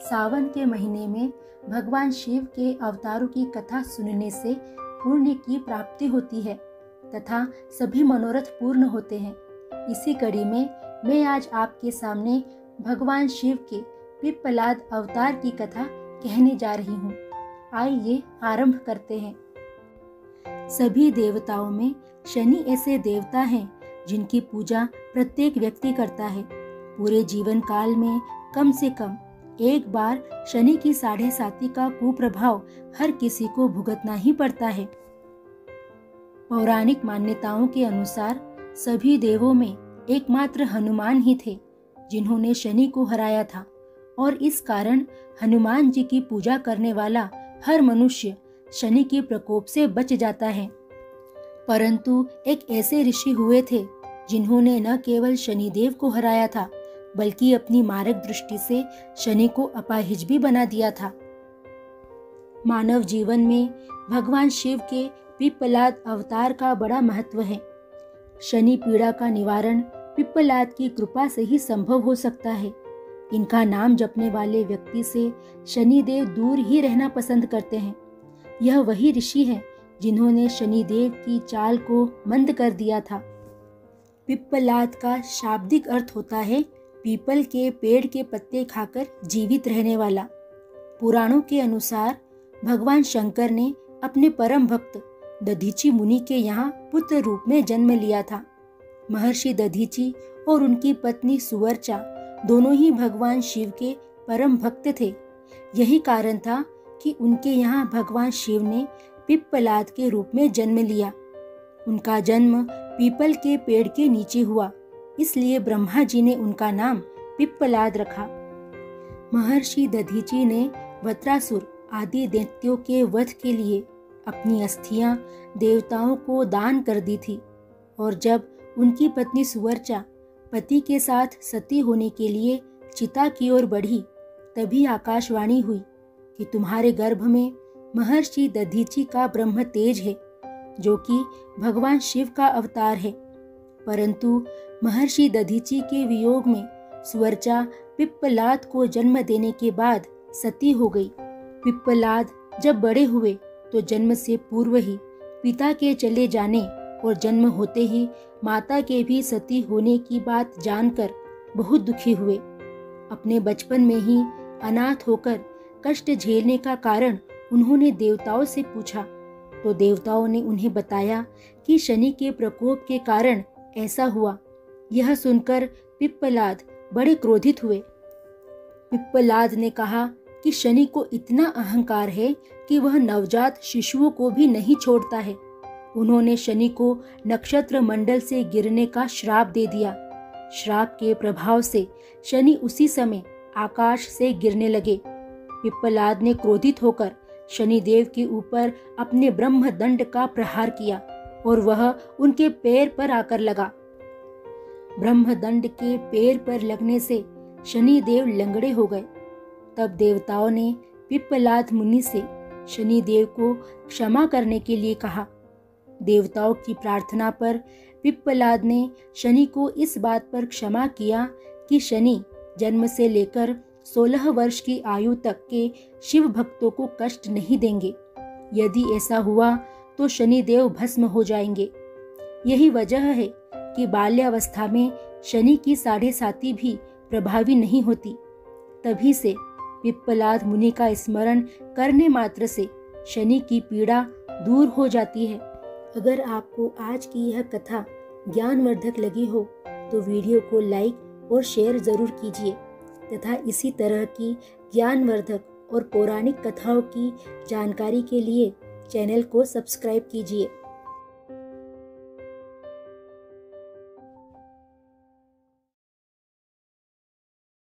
सावन के महीने में भगवान शिव के अवतारों की कथा सुनने से पुण्य की प्राप्ति होती है तथा सभी मनोरथ पूर्ण होते हैं। इसी कड़ी में मैं आज आपके सामने भगवान शिव के पिप्पलाद अवतार की कथा कहने जा रही हूँ। आइए आरंभ करते हैं। सभी देवताओं में शनि ऐसे देवता हैं जिनकी पूजा प्रत्येक व्यक्ति करता है। पूरे जीवन काल में कम से कम एक बार शनि की 7.5 का कुप्रभाव हर किसी को भुगतना ही पड़ता है। पौराणिक मान्यताओं के अनुसार सभी देवों में एकमात्र हनुमान ही थे जिन्होंने शनि को हराया था और इस कारण हनुमान जी की पूजा करने वाला हर मनुष्य शनि के प्रकोप से बच जाता है। परंतु एक ऐसे ऋषि हुए थे जिन्होंने न केवल शनिदेव को हराया था बल्कि अपनी मारक दृष्टि से शनि को अपाहिज भी बना दिया था। मानव जीवन में भगवान शिव के पिप्पलाद अवतार का बड़ा महत्व है। शनि पीड़ा का निवारण पिप्पलाद की कृपा से ही संभव हो सकता है। इनका नाम जपने वाले व्यक्ति से शनिदेव दूर ही रहना पसंद करते हैं। यह वही ऋषि है जिन्होंने शनिदेव की चाल को मंद कर दिया था। पिप्पलाद का शाब्दिक अर्थ होता है पीपल के पेड़ के पत्ते खाकर जीवित रहने वाला। पुराणों के अनुसार भगवान शंकर ने अपने परम भक्त दधीची मुनि के यहाँ पुत्र रूप में जन्म लिया था। महर्षि दधीची और उनकी पत्नी सुवर्चा दोनों ही भगवान शिव के परम भक्त थे। यही कारण था कि उनके यहाँ भगवान शिव ने पिप्पलाद के रूप में जन्म लिया। उनका जन्म पीपल के पेड़ के नीचे हुआ, इसलिए ब्रह्मा जी ने उनका नाम पिप्पलाद रखा। महर्षि दधीची ने वत्रासुर आदि दैत्यों के वध के लिए अपनी अस्थियां देवताओं को दान कर दी थी और जब उनकी पत्नी सुवर्चा पति के साथ सती होने के लिए चिता की ओर बढ़ी तभी आकाशवाणी हुई कि तुम्हारे गर्भ में महर्षि दधीची का ब्रह्म तेज है जो कि भगवान शिव का अवतार है। परंतु महर्षि दधीची के वियोग में सुवर्चा पिप्पलाद को जन्म देने के बाद सती हो गई। पिप्पलाद जब बड़े हुए तो जन्म से पूर्व ही पिता के चले जाने और जन्म होते ही माता के भी सती होने की बात जानकर बहुत दुखी हुए। अपने बचपन में ही अनाथ होकर कष्ट झेलने का कारण उन्होंने देवताओं से पूछा तो देवताओं ने उन्हें बताया कि शनि के प्रकोप के कारण ऐसा हुआ। यह सुनकर पिप्पलाद बड़े क्रोधित हुए। पिप्पलाद ने कहा कि शनि को इतना अहंकार है कि वह नवजात शिशुओं को भी नहीं छोड़ता है। उन्होंने शनि को नक्षत्र मंडल से गिरने का श्राप दे दिया। श्राप के प्रभाव से शनि उसी समय आकाश से गिरने लगे। पिप्पलाद ने क्रोधित होकर शनिदेव के ऊपर अपने ब्रह्म दंड का प्रहार किया और वह उनके पैर पर आकर लगा। ब्रह्मदंड के पैर पर लगने से शनिदेव लंगड़े हो गए। तब देवताओं ने पिप्पलाद मुनि से शनिदेव को क्षमा करने के लिए कहा। देवताओं की प्रार्थना पर पिप्पलाद ने शनि को इस बात पर क्षमा किया कि शनि जन्म से लेकर 16 वर्ष की आयु तक के शिव भक्तों को कष्ट नहीं देंगे। यदि ऐसा हुआ तो शनिदेव भस्म हो जाएंगे। यही वजह है कि बाल्यावस्था में शनि की 7.5 भी प्रभावी नहीं होती। तभी से पिप्पलाद मुनि का स्मरण करने मात्र से शनि की पीड़ा दूर हो जाती है। अगर आपको आज की यह कथा ज्ञानवर्धक लगी हो तो वीडियो को लाइक और शेयर जरूर कीजिए तथा इसी तरह की ज्ञानवर्धक और पौराणिक कथाओं की जानकारी के लिए चैनल को सब्सक्राइब कीजिए।